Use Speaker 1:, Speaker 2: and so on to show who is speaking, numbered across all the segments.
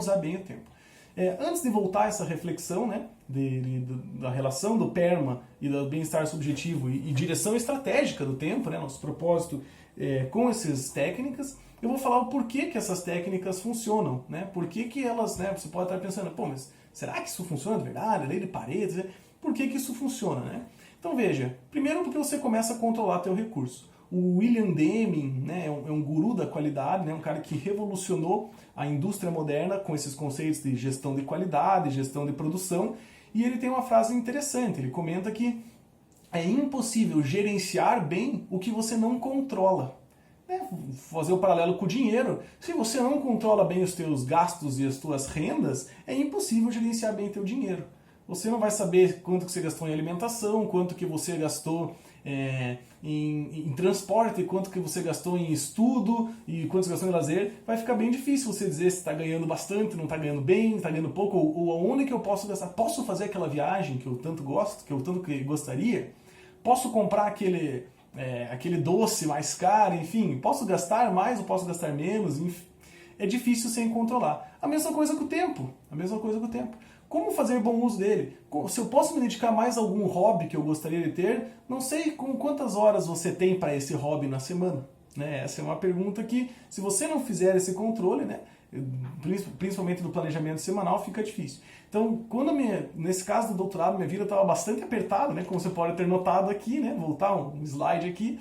Speaker 1: usar bem o tempo. Antes de voltar a essa reflexão, né, da relação do PERMA e do bem-estar subjetivo e direção estratégica do tempo, né, nosso propósito com essas técnicas, eu vou falar o porquê que essas técnicas funcionam, né, por que elas, né, você pode estar pensando, pô, mas será que isso funciona de verdade? Lei de Pareto, por que isso funciona, né? Então veja, primeiro porque você começa a controlar teu recurso. O William Deming, né, é um guru da qualidade, né, um cara que revolucionou a indústria moderna com esses conceitos de gestão de qualidade, gestão de produção, e ele tem uma frase interessante, ele comenta que é impossível gerenciar bem o que você não controla. Fazer o paralelo com o dinheiro, se você não controla bem os teus gastos e as tuas rendas, é impossível gerenciar bem teu dinheiro. Você não vai saber quanto que você gastou em alimentação, quanto que você gastou em transporte, quanto que você gastou em estudo e quanto você gastou em lazer. Vai ficar bem difícil você dizer se está ganhando bastante, não está ganhando bem, está ganhando pouco, ou aonde que eu posso gastar. Posso fazer aquela viagem que eu tanto gosto, que eu tanto gostaria? Posso comprar aquele doce mais caro, enfim, posso gastar mais ou posso gastar menos, enfim, é difícil sem controlar. A mesma coisa com o tempo, Como fazer bom uso dele? Se eu posso me dedicar mais a algum hobby que eu gostaria de ter, não sei quantas horas você tem para esse hobby na semana. Né? Essa é uma pergunta que, se você não fizer esse controle, né, principalmente do planejamento semanal, fica difícil. Então, nesse caso do doutorado, minha vida estava bastante apertada, né, como você pode ter notado aqui, né, voltar um slide aqui,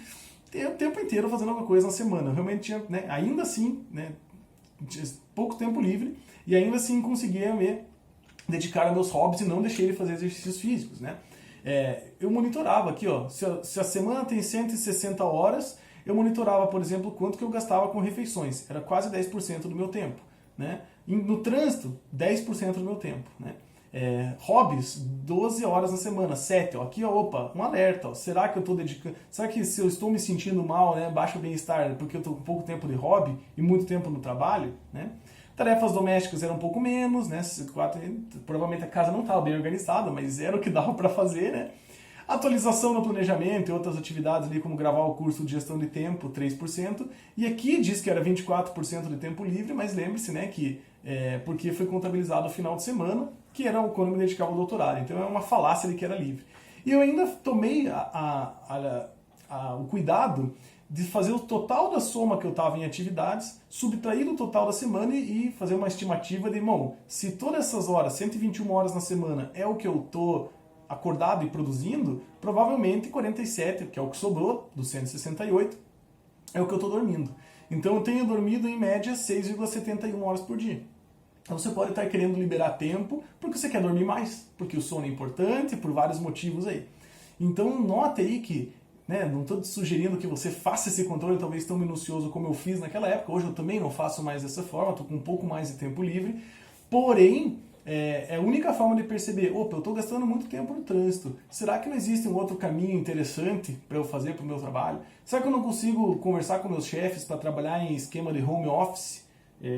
Speaker 1: o tempo inteiro fazendo alguma coisa na semana. Eu realmente tinha, né, ainda assim, né, tinha pouco tempo livre e ainda assim conseguia me dedicar a meus hobbies e não deixei de fazer exercícios físicos. Né? Eu monitorava aqui, ó, se a semana tem 160 horas, eu monitorava, por exemplo, quanto que eu gastava com refeições. Era quase 10% do meu tempo. Né? E no trânsito, 10% do meu tempo. Né? Hobbies, 12 horas na semana, 7. Ó, aqui, ó, opa, um alerta. Ó, será que eu estou dedicando... Será que se eu estou me sentindo mal, né, baixo bem-estar, porque eu estou com pouco tempo de hobby e muito tempo no trabalho? Né? Tarefas domésticas eram um pouco menos, né? Provavelmente a casa não estava bem organizada, mas era o que dava para fazer, né? Atualização no planejamento e outras atividades ali, como gravar o curso de gestão de tempo, 3%. E aqui diz que era 24% de tempo livre, mas lembre-se, né, que porque foi contabilizado o final de semana, que era quando eu me dedicava ao doutorado. Então é uma falácia de que era livre. E eu ainda tomei o cuidado de fazer o total da soma que eu estava em atividades, subtrair o total da semana e fazer uma estimativa de, irmão, se todas essas horas, 121 horas na semana, é o que eu estou acordado e produzindo, provavelmente 47, que é o que sobrou, dos 168, é o que eu estou dormindo. Então eu tenho dormido em média 6,71 horas por dia. Então você pode estar querendo liberar tempo porque você quer dormir mais, porque o sono é importante, por vários motivos aí. Então note aí que, né, não estou sugerindo que você faça esse controle talvez tão minucioso como eu fiz naquela época. Hoje eu também não faço mais dessa forma, estou com um pouco mais de tempo livre. Porém, é a única forma de perceber, opa, eu estou gastando muito tempo no trânsito. Será que não existe um outro caminho interessante para eu fazer para o meu trabalho? Será que eu não consigo conversar com meus chefes para trabalhar em esquema de home office,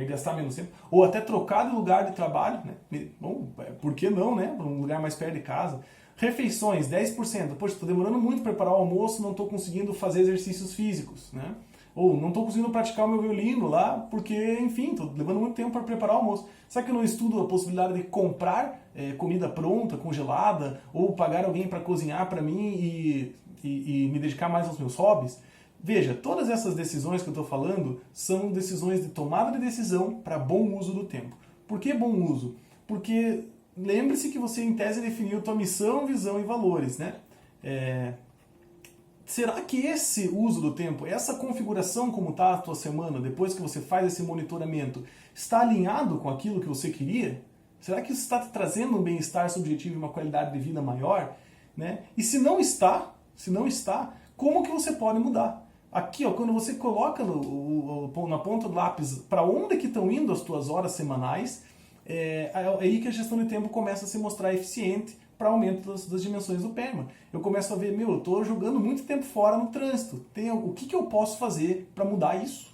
Speaker 1: gastar menos tempo? Ou até trocar de lugar de trabalho, né? Bom, por que não, né? Para um lugar mais perto de casa. Refeições, 10%. Poxa, estou demorando muito para preparar o almoço, não estou conseguindo fazer exercícios físicos, né? Ou não estou conseguindo praticar o meu violino lá, porque, enfim, estou levando muito tempo para preparar o almoço. Será que eu não estudo a possibilidade de comprar comida pronta, congelada, ou pagar alguém para cozinhar para mim e me dedicar mais aos meus hobbies? Veja, todas essas decisões que eu estou falando são decisões de tomada de decisão para bom uso do tempo. Por que bom uso? Porque lembre-se que você, em tese, definiu tua missão, visão e valores, né? Será que esse uso do tempo, essa configuração como está a tua semana, depois que você faz esse monitoramento, está alinhado com aquilo que você queria? Será que isso está te trazendo um bem-estar subjetivo e uma qualidade de vida maior? Né? E se não está, como que você pode mudar? Aqui, ó, quando você coloca na ponta do lápis para onde que estão indo as tuas horas semanais, é aí que a gestão de tempo começa a se mostrar eficiente para aumento das dimensões do PERMA. Eu começo a ver, eu estou jogando muito tempo fora no trânsito. O que eu posso fazer para mudar isso?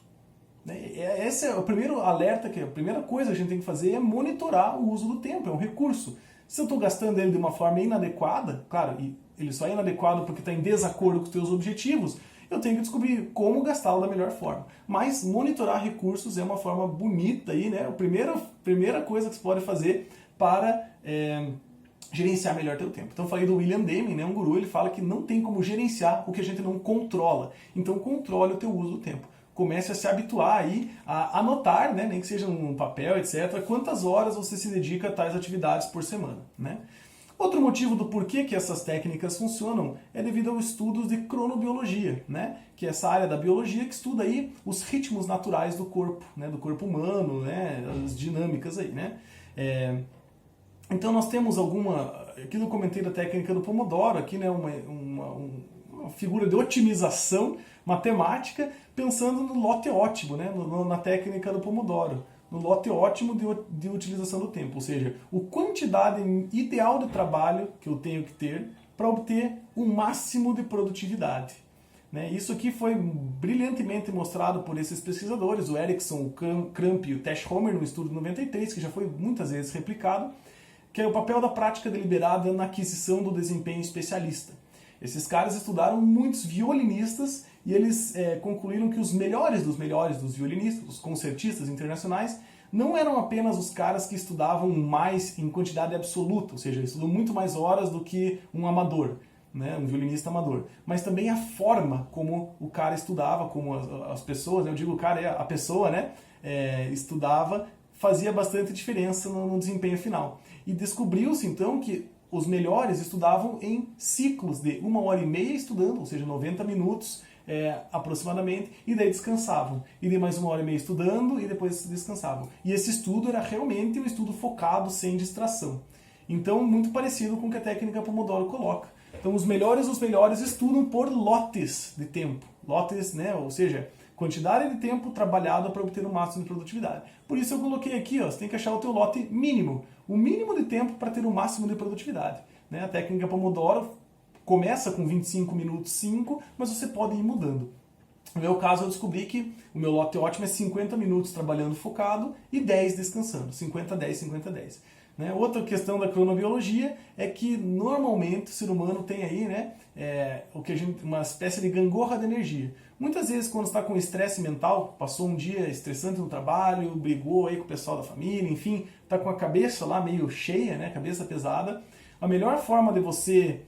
Speaker 1: Esse é o primeiro alerta, que a primeira coisa que a gente tem que fazer é monitorar o uso do tempo, é um recurso. Se eu estou gastando ele de uma forma inadequada, claro, ele só é inadequado porque está em desacordo com os teus objetivos, eu tenho que descobrir como gastá-lo da melhor forma. Mas monitorar recursos é uma forma bonita aí, né? A primeira coisa que você pode fazer para gerenciar melhor teu tempo. Então eu falei do William Deming, né, um guru, ele fala que não tem como gerenciar o que a gente não controla. Então controle o teu uso do tempo. Comece a se habituar aí a anotar, né, nem que seja num papel, etc., quantas horas você se dedica a tais atividades por semana, né? Outro motivo do porquê que essas técnicas funcionam é devido aos estudos de cronobiologia, né? Que é essa área da biologia que estuda aí os ritmos naturais do corpo, né? Do corpo humano, né? As dinâmicas aí, né? Então nós temos aqui eu comentei da técnica do Pomodoro, aqui, né? Uma figura de otimização matemática pensando no lote ótimo, né? Na técnica do Pomodoro. No lote ótimo de utilização do tempo, ou seja, a quantidade ideal de trabalho que eu tenho que ter para obter o máximo de produtividade. Né? Isso aqui foi brilhantemente mostrado por esses pesquisadores, o Erickson, o Kramp e o Tesh Homer, no estudo de 93, que já foi muitas vezes replicado, que é o papel da prática deliberada na aquisição do desempenho especialista. Esses caras estudaram muitos violinistas e eles concluíram que os melhores dos violinistas, os concertistas internacionais, não eram apenas os caras que estudavam mais em quantidade absoluta, ou seja, estudam muito mais horas do que um amador, né, um violinista amador, mas também a forma como o cara estudava, como as pessoas, eu digo o cara, a pessoa, né, estudava, fazia bastante diferença no desempenho final. E descobriu-se então que os melhores estudavam em ciclos de 1h30 estudando, ou seja, 90 minutos aproximadamente, e daí descansavam. E daí mais 1h30 estudando e depois descansavam. E esse estudo era realmente um estudo focado, sem distração. Então, muito parecido com o que a técnica Pomodoro coloca. Então, os melhores estudam por lotes de tempo. Lotes, né? Ou seja, quantidade de tempo trabalhado para obter o máximo de produtividade. Por isso eu coloquei aqui, ó, você tem que achar o teu lote mínimo. O mínimo de tempo para ter o máximo de produtividade. Né? A técnica Pomodoro começa com 25 minutos, 5, mas você pode ir mudando. No meu caso, eu descobri que o meu lote ótimo é 50 minutos trabalhando focado e 10 descansando. 50, 10, 50, 10. Né? Outra questão da cronobiologia é que normalmente o ser humano tem aí, né, uma espécie de gangorra de energia. Muitas vezes quando está com estresse mental, passou um dia estressante no trabalho, brigou aí com o pessoal da família, enfim, está com a cabeça lá meio cheia, né, cabeça pesada, a melhor forma de você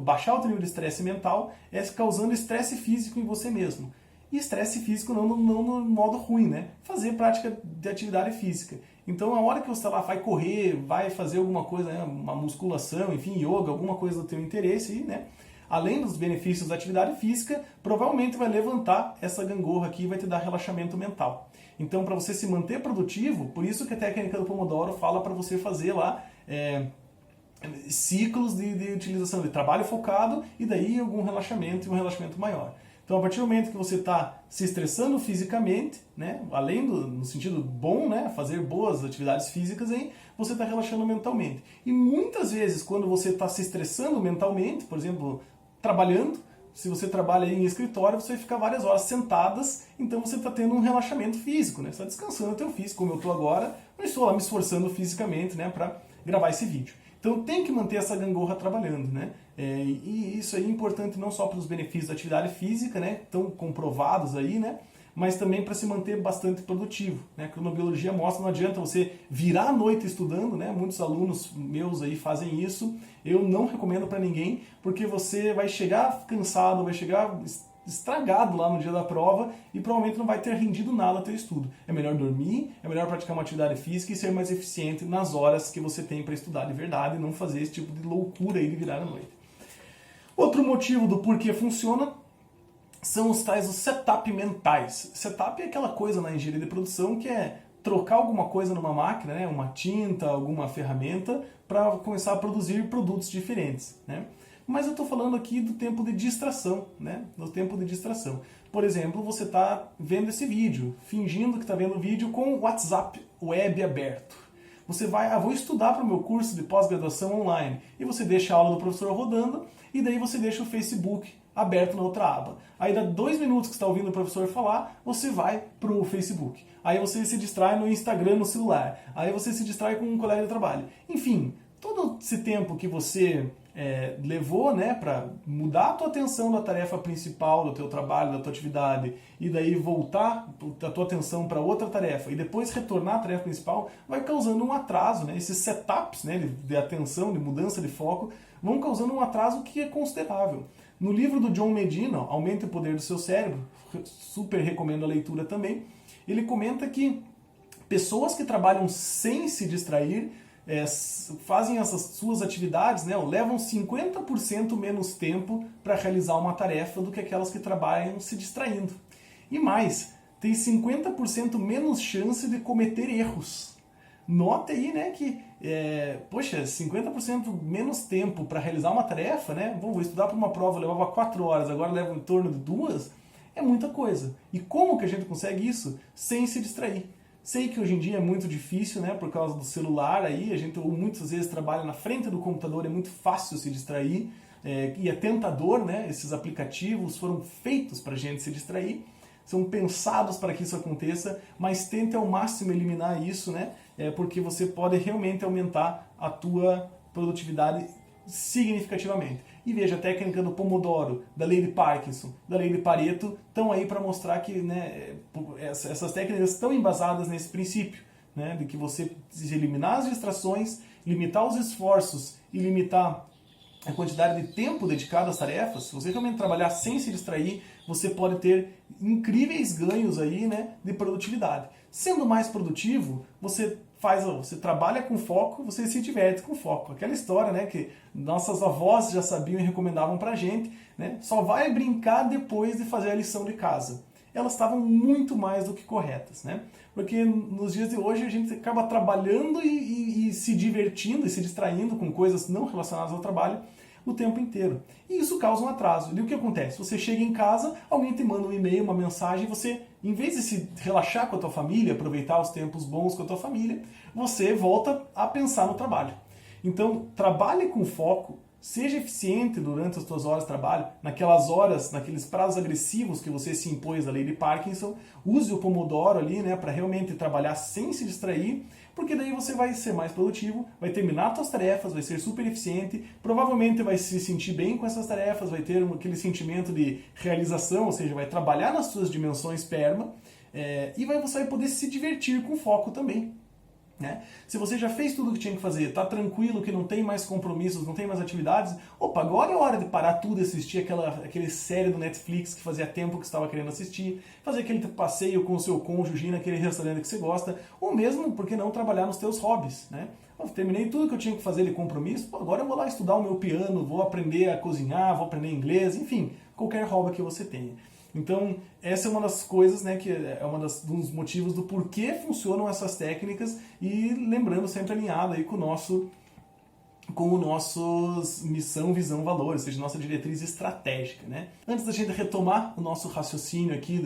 Speaker 1: baixar o teu nível de estresse mental é causando estresse físico em você mesmo. E estresse físico não no modo ruim, né? Fazer prática de atividade física. Então, a hora que você vai correr, vai fazer alguma coisa, né? Uma musculação, enfim, yoga, alguma coisa do teu interesse, né? Além dos benefícios da atividade física, provavelmente vai levantar essa gangorra aqui e vai te dar relaxamento mental. Então, para você se manter produtivo, por isso que a técnica do Pomodoro fala para você fazer lá ciclos de utilização de trabalho focado e daí algum relaxamento e um relaxamento maior. Então, a partir do momento que você está se estressando fisicamente, né, além no sentido bom, né, fazer boas atividades físicas, aí, você está relaxando mentalmente. E muitas vezes, quando você está se estressando mentalmente, por exemplo, trabalhando, se você trabalha em escritório, você vai ficar várias horas sentadas, então você está tendo um relaxamento físico, né, você está descansando o teu físico, como eu estou agora, eu estou lá me esforçando fisicamente, né, para gravar esse vídeo. Então tem que manter essa gangorra trabalhando, né? E isso aí é importante não só para os benefícios da atividade física, né? Estão comprovados aí, né? Mas também para se manter bastante produtivo, né? A cronobiologia mostra, não adianta você virar a noite estudando, né? Muitos alunos meus aí fazem isso. Eu não recomendo para ninguém, porque você vai chegar cansado, vai chegar estragado lá no dia da prova e provavelmente não vai ter rendido nada ao teu estudo. É melhor dormir, é melhor praticar uma atividade física e ser mais eficiente nas horas que você tem para estudar de verdade e não fazer esse tipo de loucura aí de virar à noite. Outro motivo do porquê funciona são os tais setup mentais. Setup é aquela coisa na engenharia de produção que é trocar alguma coisa numa máquina, né, uma tinta, alguma ferramenta, para começar a produzir produtos diferentes, né? Mas eu estou falando aqui do tempo de distração, né? Do tempo de distração. Por exemplo, você está vendo esse vídeo, fingindo que está vendo o vídeo com o WhatsApp web aberto. Você vai, vou estudar para o meu curso de pós-graduação online. E você deixa a aula do professor rodando, e daí você deixa o Facebook aberto na outra aba. Aí dá 2 minutos que você está ouvindo o professor falar, você vai para o Facebook. Aí você se distrai no Instagram no celular. Aí você se distrai com um colega de trabalho. Enfim, todo esse tempo que você levou, né, para mudar a tua atenção da tarefa principal do teu trabalho, da tua atividade, e daí voltar a tua atenção para outra tarefa e depois retornar à tarefa principal, vai causando um atraso, né? Esses setups, né, de atenção, de mudança de foco, vão causando um atraso que é considerável. No livro do John Medina, Aumente o Poder do Seu Cérebro, super recomendo a leitura também, ele comenta que pessoas que trabalham sem se distrair fazem essas suas atividades, né, levam 50% menos tempo para realizar uma tarefa do que aquelas que trabalham se distraindo. E mais, tem 50% menos chance de cometer erros. Note aí, né, que, 50% menos tempo para realizar uma tarefa, né, vou estudar para uma prova, eu levava 4 horas, agora leva em torno de 2, é muita coisa. E como que a gente consegue isso? Sem se distrair. Sei que hoje em dia é muito difícil, né, por causa do celular aí, a gente muitas vezes trabalha na frente do computador, é muito fácil se distrair, e é tentador, né, esses aplicativos foram feitos para a gente se distrair, são pensados para que isso aconteça, mas tente ao máximo eliminar isso, né, porque você pode realmente aumentar a tua produtividade significativamente. E veja, a técnica do Pomodoro, da lei de Parkinson, da lei de Pareto, estão aí para mostrar que, né, essas técnicas estão embasadas nesse princípio, né, de que você eliminar as distrações, limitar os esforços e limitar a quantidade de tempo dedicado às tarefas. Se você realmente trabalhar sem se distrair, você pode ter incríveis ganhos aí, né, de produtividade. Sendo mais produtivo, você trabalha com foco, você se diverte com foco. Aquela história, né, que nossas avós já sabiam e recomendavam pra gente, né, só vai brincar depois de fazer a lição de casa. Elas estavam muito mais do que corretas, né? Porque nos dias de hoje a gente acaba trabalhando e se divertindo e se distraindo com coisas não relacionadas ao trabalho o tempo inteiro. E isso causa um atraso. E o que acontece? Você chega em casa, alguém te manda um e-mail, uma mensagem, e você, em vez de se relaxar com a tua família, aproveitar os tempos bons com a tua família, você volta a pensar no trabalho. Então, trabalhe com foco, seja eficiente durante as tuas horas de trabalho, naquelas horas, naqueles prazos agressivos que você se impôs da lei de Parkinson, use o Pomodoro ali, né, para realmente trabalhar sem se distrair, porque daí você vai ser mais produtivo, vai terminar as suas tarefas, vai ser super eficiente, provavelmente vai se sentir bem com essas tarefas, vai ter aquele sentimento de realização, ou seja, vai trabalhar nas suas dimensões PERMA, e você vai poder se divertir com foco também. Né? Se você já fez tudo o que tinha que fazer, está tranquilo, que não tem mais compromissos, não tem mais atividades, opa, agora é hora de parar tudo e assistir aquele série do Netflix que fazia tempo que você estava querendo assistir, fazer aquele passeio com o seu cônjuge naquele restaurante que você gosta, ou mesmo, por que não, trabalhar nos teus hobbies. Né? Eu terminei tudo que eu tinha que fazer de compromisso, pô, agora eu vou lá estudar o meu piano, vou aprender a cozinhar, vou aprender inglês, enfim, qualquer hobby que você tenha. Então, essa é uma das coisas, né, que é dos motivos do porquê funcionam essas técnicas, e lembrando, sempre alinhado aí com o nosso missão, visão, valor, ou seja, nossa diretriz estratégica. Né? Antes da gente retomar o nosso raciocínio aqui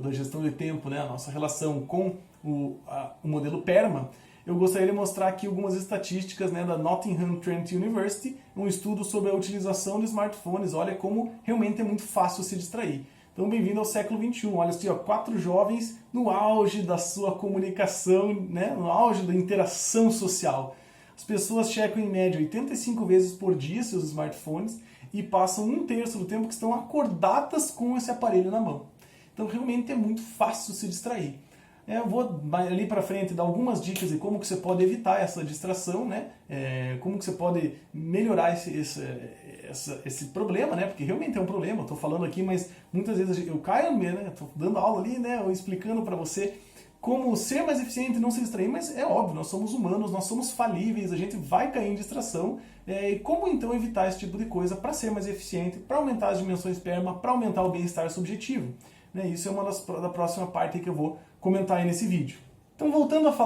Speaker 1: da gestão de tempo, né, a nossa relação com o modelo PERMA, eu gostaria de mostrar aqui algumas estatísticas, né, da Nottingham Trent University, um estudo sobre a utilização de smartphones. Olha como realmente é muito fácil se distrair. Então, bem-vindo ao século XXI. Olha assim, ó, 4 jovens no auge da sua comunicação, né, no auge da interação social. As pessoas checam em média 85 vezes por dia seus smartphones e passam 1/3 do tempo que estão acordadas com esse aparelho na mão. Então, realmente é muito fácil se distrair. Eu vou ali para frente dar algumas dicas de como que você pode evitar essa distração, né? Como que você pode melhorar esse problema, né? Porque realmente é um problema, eu estou falando aqui, mas muitas vezes eu caio, né? Estou dando aula ali, né? Ou explicando para você como ser mais eficiente e não se distrair, mas é óbvio, nós somos humanos, nós somos falíveis, a gente vai cair em distração. E como então evitar esse tipo de coisa para ser mais eficiente, para aumentar as dimensões PERMA, para aumentar o bem-estar subjetivo? Isso é uma da próxima parte que eu vou comentar aí nesse vídeo. Então, voltando a falar